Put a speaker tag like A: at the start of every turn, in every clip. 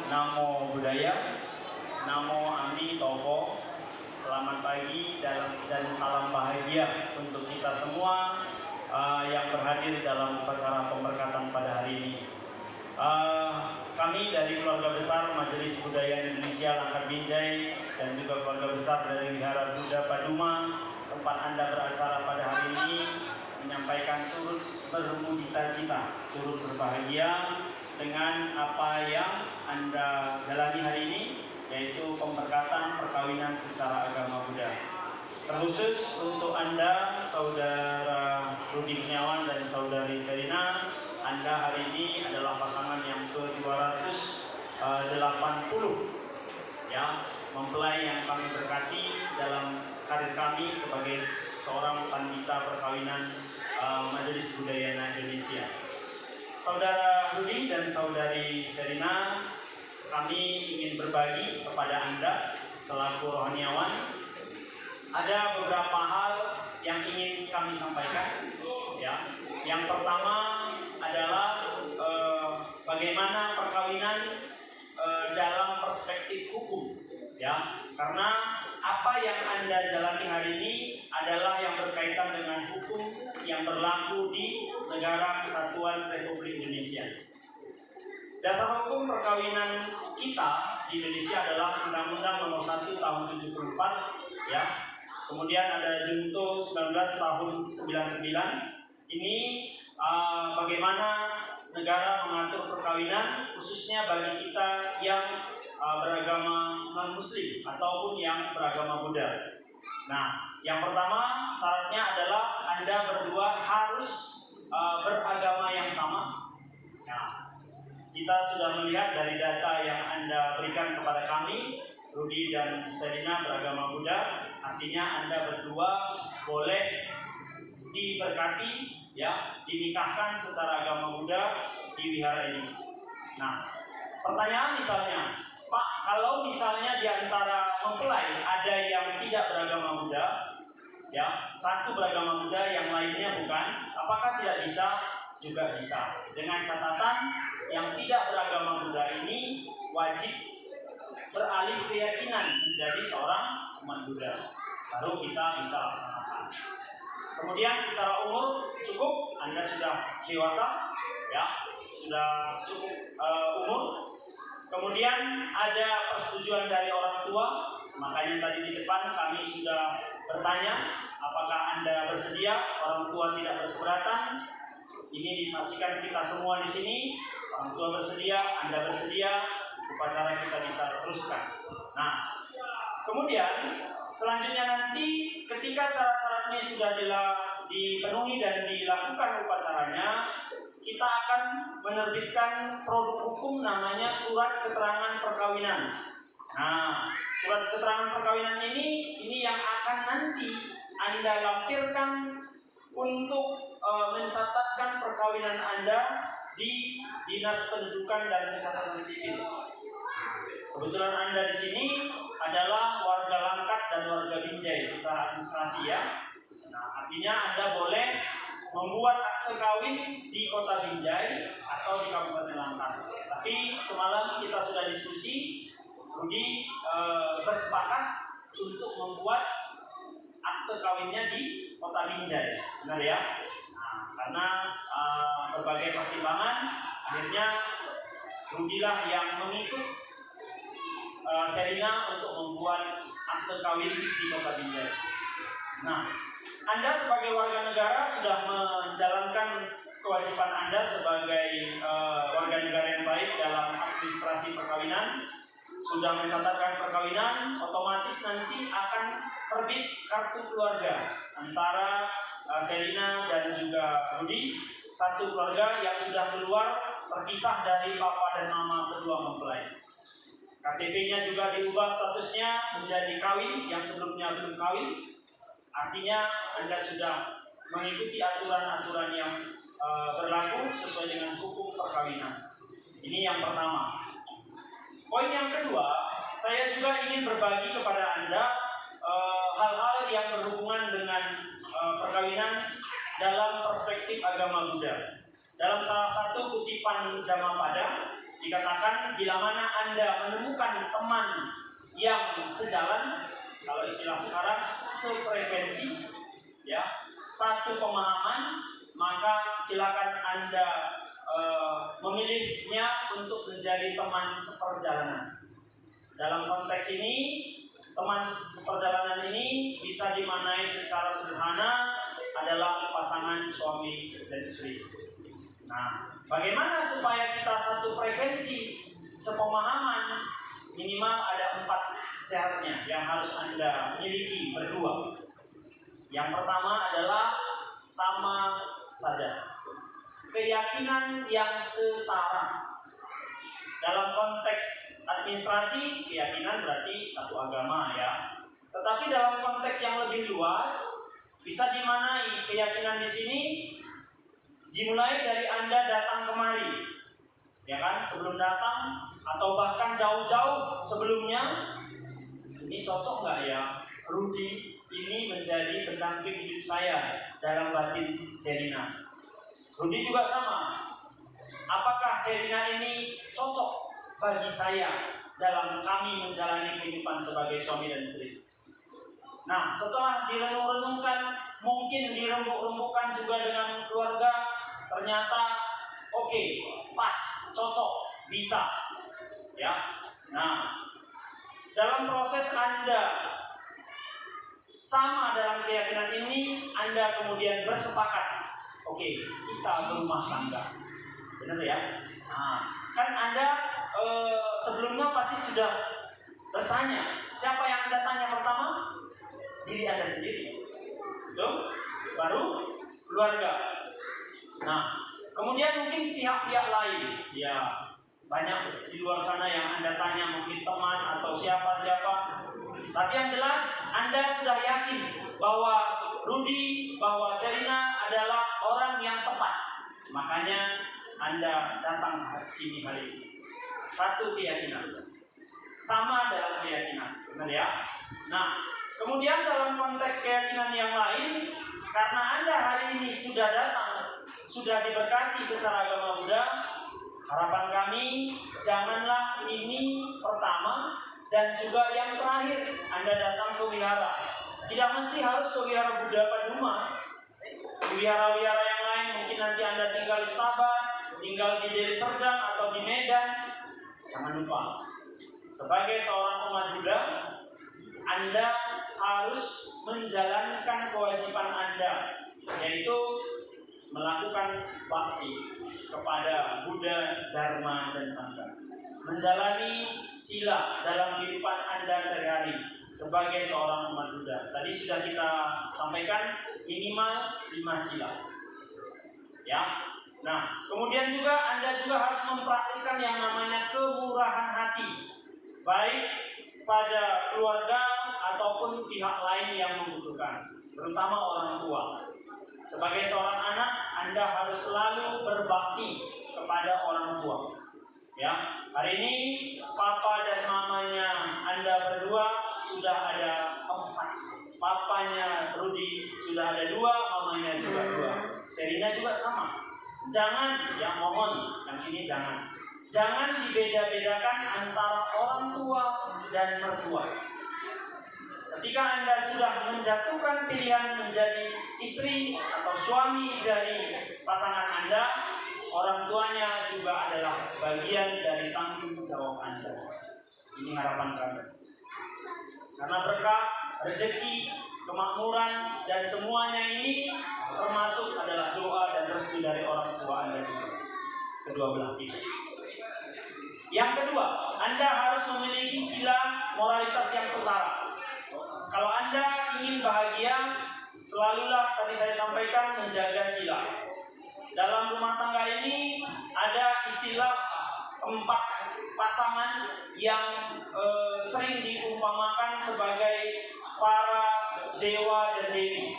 A: Namo Buddhaya, Namo Ami Tofo. Selamat pagi dan salam bahagia untuk kita semua yang berhadir dalam upacara pemberkatan pada hari ini. Kami dari keluarga besar Majelis Budaya Indonesia Langkat Binjai dan juga keluarga besar dari Wihara Buddha Paduma, tempat Anda beracara pada hari ini, menyampaikan turut bermudita cita, turut berbahagia dengan apa yang Anda jalani hari ini, yaitu pemberkatan perkawinan secara agama Buddha. Terkhusus untuk Anda, Saudara Rudi Kurniawan dan Saudari Serina, Anda hari ini adalah pasangan yang ke-280, ya, mempelai yang kami berkati dalam karir kami sebagai seorang pandita perkawinan Majelis Budaya Indonesia. Saudara Rudi dan Saudari Serina, kami ingin berbagi kepada Anda selaku rohaniawan. Ada beberapa hal yang ingin kami sampaikan. Ya, yang pertama adalah bagaimana perkawinan dalam perspektif hukum. Ya, karena apa yang Anda jalani hari ini adalah yang berkaitan dengan hukum yang berlaku di Negara Kesatuan Republik Indonesia. Dasar hukum perkawinan kita di Indonesia adalah Undang-Undang Nomor 1 Tahun 74, ya. Kemudian ada Junto 19 Tahun 99. Ini bagaimana negara mengatur perkawinan khususnya bagi kita yang beragama non-Muslim ataupun yang beragama Buddha. Nah, yang pertama syaratnya adalah Anda berdua harus beragama yang sama. Nah, kita sudah melihat dari data yang Anda berikan kepada kami, Rudi dan Serina beragama Buddha, artinya Anda berdua boleh diberkati, ya, dinikahkan secara agama Buddha di wihara ini. Nah, pertanyaan misalnya, Pak, kalau misalnya di antara mempelai ada yang tidak beragama Buddha, ya, satu beragama Buddha, yang lainnya bukan, apakah tidak bisa? Juga bisa. Dengan catatan yang tidak beragama Buddha ini wajib beralih keyakinan menjadi seorang umat Buddha, baru kita bisa laksanakan. Kemudian secara umur cukup, Anda sudah dewasa, ya, sudah cukup umur. Kemudian ada persetujuan dari orang tua, makanya tadi di depan kami sudah bertanya, apakah Anda bersedia? Orang tua tidak berkeberatan. Ini disaksikan kita semua di sini. Orang tua bersedia, Anda bersedia, upacara kita bisa teruskan. Nah, kemudian selanjutnya nanti ketika syarat-syaratnya sudah dipenuhi dan dilakukan upacaranya, kita akan menerbitkan produk hukum namanya surat keterangan perkawinan. Nah, surat keterangan perkawinan ini yang akan nanti Anda lampirkan untuk mencatatkan perkawinan Anda di Dinas Pendudukan dan Catatan Sipil. Kebetulan Anda di sini adalah warga Langkat dan warga Binjai secara administrasi, ya. Nah, artinya Anda boleh membuat akte kawin di Kota Binjai atau di Kabupaten Langkat. Tapi semalam kita sudah diskusi, Rudi bersepakat untuk membuat akte kawinnya di Kota Binjai, benar ya? Nah, karena berbagai pertimbangan, akhirnya Rudilah yang mengikut Serina untuk membuat akte kawin di Kota Binjai. Nah, Anda sebagai warga negara sudah menjalankan kewajiban Anda sebagai warga negara yang baik dalam administrasi perkawinan, sudah mencatatkan perkawinan, otomatis nanti akan terbit kartu keluarga antara Serina dan juga Rudi, satu keluarga yang sudah keluar terpisah dari papa dan mama kedua mempelai. KTP-nya juga diubah statusnya menjadi kawin yang sebelumnya belum kawin. Artinya Anda sudah mengikuti aturan-aturan yang berlaku sesuai dengan hukum perkawinan. Ini yang pertama. Poin yang kedua, saya juga ingin berbagi kepada Anda hal-hal yang berhubungan dengan perkawinan dalam perspektif agama Buddha. Dalam salah satu kutipan Dhammapada, Dikatakan bila mana Anda menemukan teman yang sejalan, kalau istilah sekarang sefrekuensi, ya, satu pemahaman, maka silakan Anda memilihnya untuk menjadi teman seperjalanan. Dalam konteks ini, teman seperjalanan ini bisa dimaknai secara sederhana adalah pasangan suami dan istri. Nah, bagaimana supaya kita satu frekuensi, sepemahaman? Minimal ada 4 syaratnya yang harus Anda miliki berdua. Yang pertama adalah sama saja, keyakinan yang setara. Dalam konteks administrasi, keyakinan berarti satu agama, ya. Tetapi dalam konteks yang lebih luas, bisa dimaknai keyakinan di sini dimulai dari Anda datang kemari, ya kan, sebelum datang atau bahkan jauh-jauh sebelumnya. Ini cocok nggak ya, Rudy ini menjadi pendamping hidup saya dalam batin Sherina. Rudy juga sama. Apakah Sherina ini cocok bagi saya dalam kami menjalani kehidupan sebagai suami dan istri? Nah, setelah direnung-renungkan, mungkin dirembuk-rembukkan juga dengan keluarga, ternyata oke, pas, cocok, bisa, ya. Nah, dalam proses Anda sama dalam keyakinan ini, Anda kemudian bersepakat, oke, kita berumah tangga, benar ya? Nah, kan Anda sebelumnya pasti sudah bertanya. Siapa yang Anda tanya pertama? Diri Anda sendiri, betul? Baru keluarga. Nah, kemudian mungkin pihak-pihak lain, ya banyak di luar sana yang Anda tanya, mungkin teman atau siapa-siapa. Tapi yang jelas Anda sudah yakin bahwa Rudy, bahwa Sherina adalah orang yang tepat. Makanya Anda datang sini hari ini. Satu keyakinan, sama dalam keyakinan, benar ya? Nah, kemudian dalam konteks keyakinan yang lain, karena Anda hari ini sudah datang, sudah diberkati secara agama Buddha, harapan kami janganlah ini pertama dan juga yang terakhir Anda datang ke wihara. Tidak mesti harus ke wihara Buddha Paduma. Di wihara-wihara yang lain mungkin nanti Anda tinggal di Sabah, tinggal di Deli Serdang atau di Medan. Jangan lupa, sebagai seorang umat Buddha, Anda harus menjalankan kewajiban Anda, yaitu melakukan bakti kepada Buddha, Dharma, dan Sangha. Menjalani sila dalam kehidupan Anda sehari-hari sebagai seorang umat Buddha. Tadi sudah kita sampaikan minimal 5 sila, ya. Nah, kemudian juga Anda juga harus mempraktikkan yang namanya kemurahan hati, baik pada keluarga ataupun pihak lain yang membutuhkan, terutama orang tua. Sebagai seorang anak, Anda harus selalu berbakti kepada orang tua. Ya, hari ini papa dan mamanya Anda berdua sudah ada 4. Papanya Rudy sudah ada 2, mamanya juga 2. Sherina juga sama. Jangan, ya mohon, yang ini jangan. Jangan dibeda-bedakan antara orang tua dan mertua. Ketika Anda sudah menjatuhkan pilihan menjadi istri atau suami dari pasangan Anda, orang tuanya juga adalah bagian dari tanggung jawab Anda. Ini harapan kami. Karena berkah, rezeki, kemakmuran, dan semuanya ini termasuk adalah doa dan restu dari orang tua Anda juga. Kedua belah pihak. Yang kedua, Anda harus memiliki sila moralitas yang setara. Kalau Anda ingin bahagia, selalulah tadi saya sampaikan menjaga sila. Dalam rumah tangga ini ada istilah 4 pasangan yang sering diumpamakan sebagai para dewa dan dewi.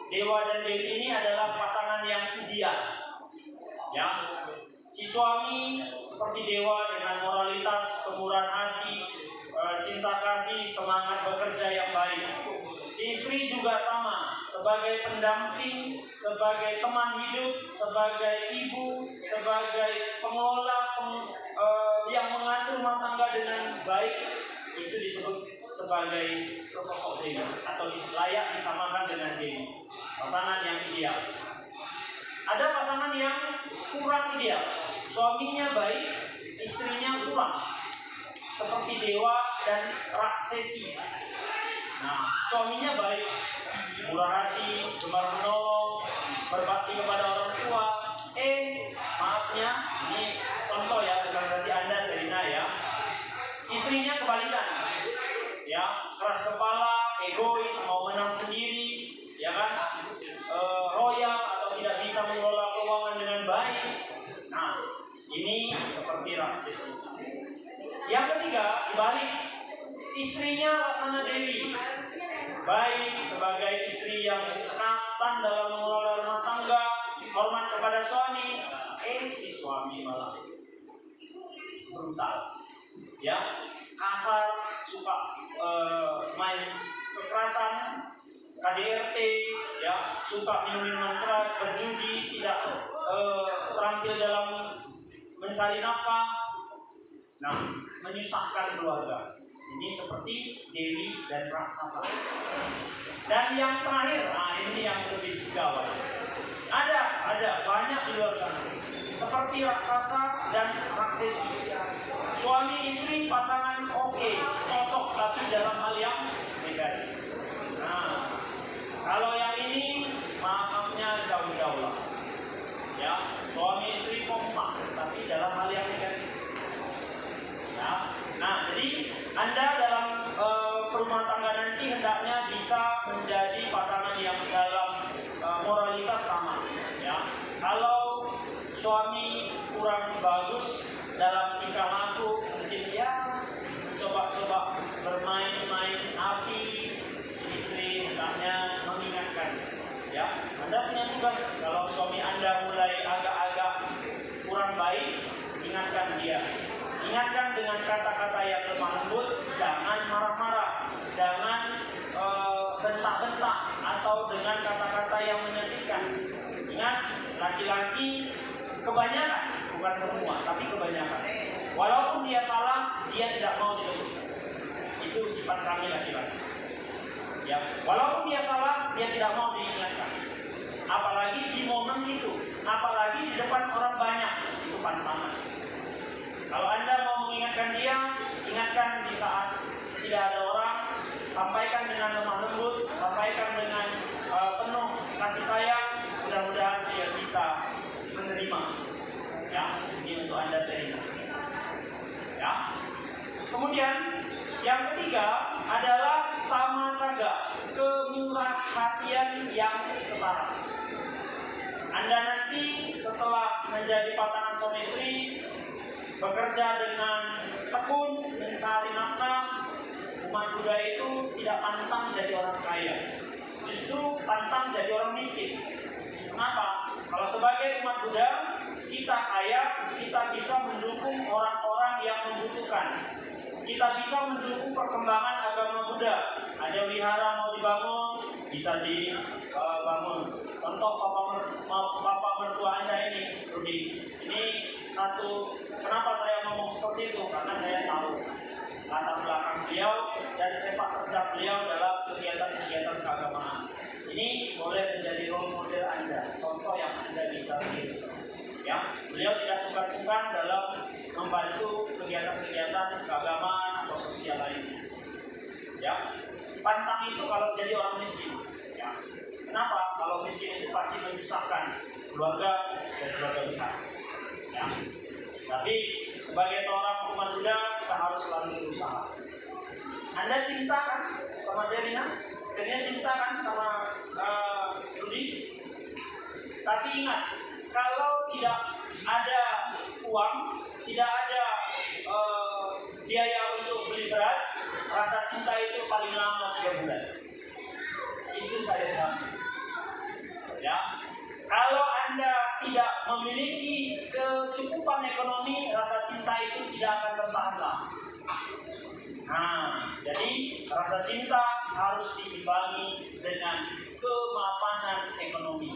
A: Dewa dan dewi ini adalah pasangan yang ideal, ya. Si suami seperti dewa dengan moralitas, kemurahan hati, cinta kasih, semangat bekerja yang baik. Si istri juga sama, sebagai pendamping, sebagai teman hidup, sebagai ibu, sebagai pengelola yang mengatur rumah tangga dengan baik, itu disebut sebagai sesosok dewi atau layak disamakan dengan dewi, pasangan yang ideal. Ada pasangan yang kurang ideal, suaminya baik, istrinya kurang, seperti dewa dan raksesi. Nah, suaminya baik, murah hati, gemar menolong, berbakti kepada orang tua. Maafnya, ini contoh ya, bukan berarti Anda Serina ya. Istrinya kebalikan, ya, keras kepala, egois, mau menang sendiri, ya kan, royal atau tidak bisa mengelola keuangan dengan baik. Nah, ini seperti raksesi. Yang ketiga, dibalik, istrinya laksana dewi, baik sebagai istri yang cekatan dalam mengelola rumah tangga, hormat kepada suami. Si suami malah brutal, ya, kasar, suka main kekerasan, KDRT, ya, suka minum-minuman keras, berjudi, tidak terampil dalam mencari nafkah. Nah, menyusahkan keluarga. Ini seperti dewi dan raksasa. Dan yang terakhir, nah ini yang lebih gawat. Ada banyak di luar sana, seperti raksasa dan raksesi. Suami istri pasangan oke, cocok, tapi dalam hal yang negatif. Nah, kalau yang ini maafnya jauh-jauh lah. Ya, suami istri kompak, tapi dalam hal yang negatif. Ya. Nah, jadi Anda dalam perumah tangga nanti hendaknya bisa menjadi pasangan yang dalam moralitas sama. Ya, kalau suami kurang bagus dalam tingkah laku, mungkin ya coba bermain-main api, istri hendaknya mengingatkan. Ya, Anda punya tugas. Kalau suami Anda mulai agak-agak kurang baik, ingatkan dia. Ingatkan dengan kata-kata yang lemah lembut, jangan marah-marah, jangan bentak-bentak, atau dengan kata-kata yang menyakitkan. Ingat, laki-laki kebanyakan, bukan semua, tapi kebanyakan, walaupun dia salah, dia tidak mau dilembutkan. Itu sifat kami laki-laki. Ya, walaupun dia salah, dia tidak mau diingatkan. Apalagi di momen itu, apalagi di depan orang banyak, itu pantangan. Kalau Anda mau mengingatkan dia, ingatkan di saat tidak ada orang, sampaikan dengan lemah lembut, sampaikan dengan penuh kasih sayang. Mudah-mudahan dia bisa menerima. Ya, ini untuk Anda Serina. Ya. Kemudian yang ketiga adalah sama caga, kemurah hatian yang setara. Anda nanti setelah menjadi pasangan suami istri, bekerja dengan tekun, mencari nafkah, umat Buddha itu tidak pantang jadi orang kaya, justru pantang jadi orang miskin. Kenapa? Kalau sebagai umat Buddha, kita kaya, kita bisa mendukung orang-orang yang membutuhkan. Kita bisa mendukung perkembangan agama Buddha. Ada wihara mau dibangun, bisa dibangun. Contoh papa mertua Anda ini, Rudi. Ini satu, kenapa saya ngomong seperti itu? Karena saya tahu latar belakang beliau dan sepak terjang beliau dalam kegiatan-kegiatan keagamaan. Ini boleh menjadi role model Anda, contoh yang Anda bisa tiru. Ya, beliau tidak sungkan-sungkan dalam membantu kegiatan-kegiatan keagamaan atau sosial lainnya. Ya, pantang itu kalau jadi orang miskin. Ya, kenapa? Kalau miskin itu pasti menyusahkan keluarga dan keluarga besar. Ya, tapi sebagai seorang umat Buddha, kita harus selalu berusaha. Anda cinta kan sama Serina? Serina cinta kan sama Rudi? Tapi ingat, kalau tidak ada uang, tidak ada biaya untuk beli beras, rasa cinta itu paling lama 3 bulan. Itu saya jamin. Ya, kalau Anda tidak memiliki kecukupan ekonomi, rasa cinta itu tidak akan bertahan lama. Nah, jadi rasa cinta harus diimbangi dengan kemapanan ekonomi.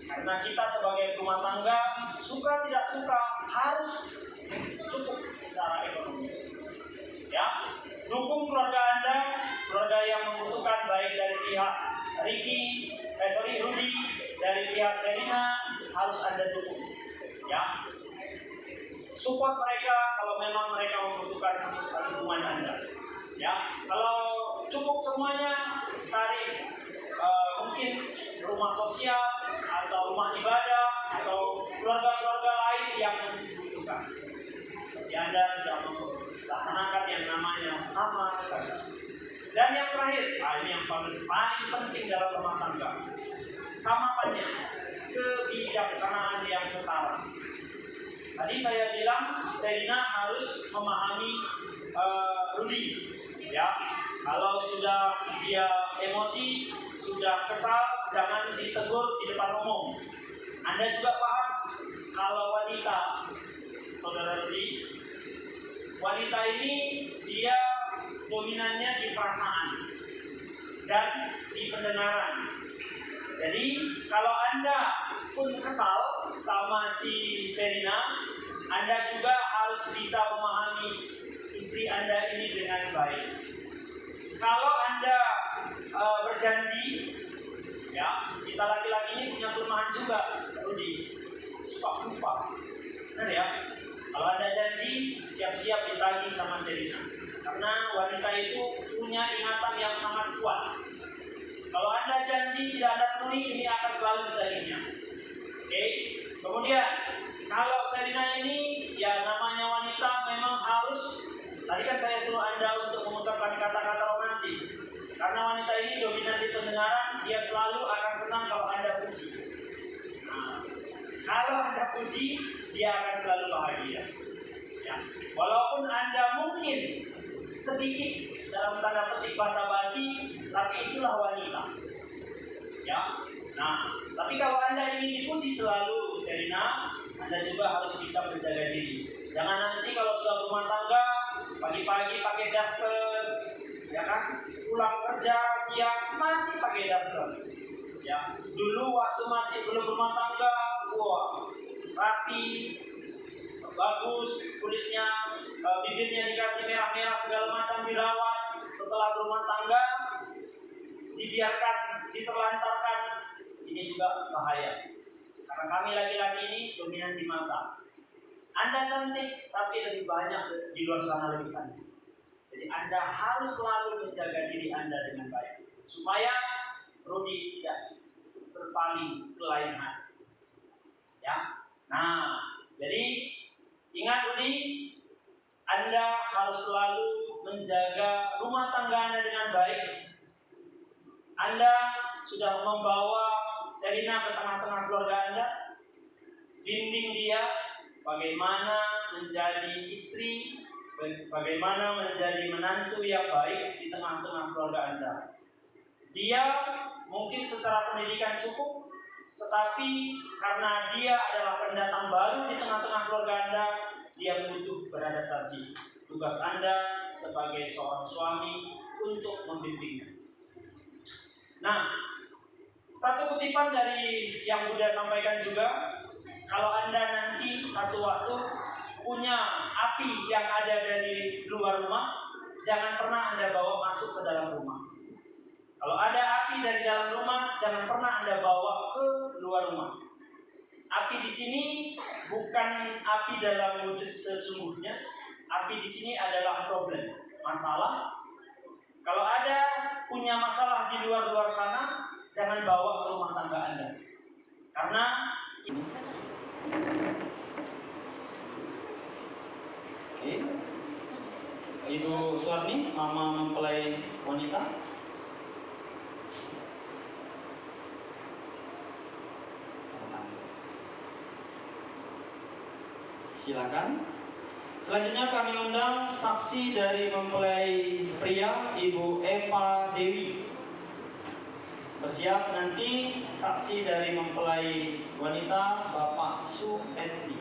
A: Karena kita sebagai rumah tangga, suka tidak suka, harus cukup secara ekonomi. Ya, dukung keluarga Anda, keluarga yang membutuhkan, baik dari pihak Rudi, dari pihak Serina, harus Anda dukung. Ya, support mereka kalau memang mereka membutuhkan dukungan Anda. Ya, kalau cukup semuanya, cari mungkin rumah sosial atau rumah ibadah atau keluarga-keluarga lain yang membutuhkan. Jadi Anda sudah melaksanakan yang namanya sama saja. Dan yang terakhir, ini yang paling penting dalam rumah tangga, samapannya, kebijaksanaan yang setara. Tadi saya bilang Serina harus memahami Rudi. Ya, kalau sudah dia emosi, sudah kesal, jangan ditegur di depan umum. Anda juga paham kalau wanita, saudara Rudi, wanita ini dia dominannya di perasaan dan di pendengaran. Jadi kalau Anda pun kesal sama si Serina, Anda juga harus bisa memahami istri Anda ini dengan baik. Kalau Anda berjanji, ya, kita laki-laki ini punya kelemahan juga, Rudi, suka lupa. Benar ya? Kalau Anda janji, siap-siap ditagih sama Serina. Karena wanita itu punya ingatan yang sangat kuat. Kalau Anda janji tidak Anda penuhi, ini akan selalu ditagihnya. Oke. Kemudian, kalau Serina ini, ya namanya wanita memang harus, tadi kan saya suruh Anda untuk mengucapkan kata-kata romantis. Karena wanita ini dominan di pendengaran, dia selalu akan senang kalau Anda puji. Nah, kalau Anda puji, dia akan selalu bahagia. Ya. Walaupun Anda mungkin sedikit dalam tanda petik basa-basi, tapi itulah wanita. Ya. Nah, tapi kalau Anda ingin dipuji selalu, Serina, Anda juga harus bisa menjaga diri. Jangan nanti kalau sudah rumah tangga, pagi-pagi pakai daster, ya kan? Pulang kerja siang masih pakai daster. Ya, dulu waktu masih belum rumah tangga, wah, rapi, bagus kulitnya, bibirnya dikasih merah-merah segala macam dirawat. Setelah berumah tangga dibiarkan, diterlantarkan, ini juga bahaya. Karena kami laki-laki ini dominan di mata. Anda cantik, tapi lebih banyak di luar sana lebih cantik. Jadi Anda harus selalu menjaga diri Anda dengan baik, supaya Rudi tidak berpaling ke lain hati. Ya, nah, jadi ingat Rudi, Anda harus selalu menjaga rumah tangga Anda dengan baik. Anda sudah membawa Serina ke tengah-tengah keluarga Anda, bimbing dia bagaimana menjadi istri, bagaimana menjadi menantu yang baik di tengah-tengah keluarga Anda. Dia mungkin secara pendidikan cukup, tetapi karena dia adalah pendatang baru di tengah-tengah keluarga Anda, dia butuh beradaptasi. Tugas Anda sebagai seorang suami untuk membimbingnya. Nah, satu kutipan dari yang Buddha sampaikan juga, kalau Anda nanti satu waktu punya api yang ada dari luar rumah, jangan pernah Anda bawa masuk ke dalam rumah. Kalau ada api dari dalam rumah, jangan pernah Anda bawa ke luar rumah. Api di sini bukan api dalam wujud sesungguhnya. Api di sini adalah problem, masalah. Kalau ada punya masalah di luar sana, jangan bawa ke rumah tangga Anda. Karena ini. Oke. Ibu Suwarni, mama mempelai wanita. Silakan. Selanjutnya kami undang saksi dari mempelai pria, Ibu Eva Dewi. Bersiap nanti saksi dari mempelai wanita, Bapak Su Etni.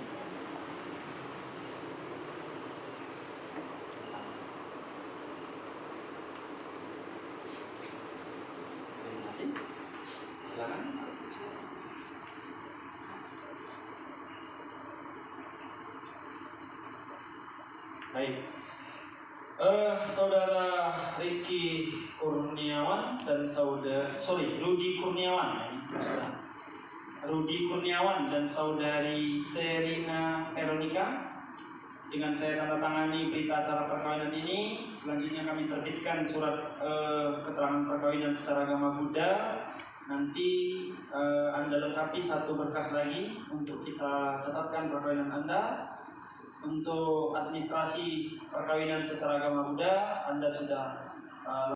B: silakan. Baik, saudara Ricky Kurniawan dan Rudi Kurniawan, Rudi Kurniawan dan saudari Serina Veronica, dengan saya tanda tangani berita acara perkawinan ini. Selanjutnya kami terbitkan surat keterangan perkawinan secara agama Buddha. Nanti Anda lengkapi satu berkas lagi untuk kita catatkan perkawinan Anda. Untuk administrasi perkawinan secara agama Buddha, Anda sudah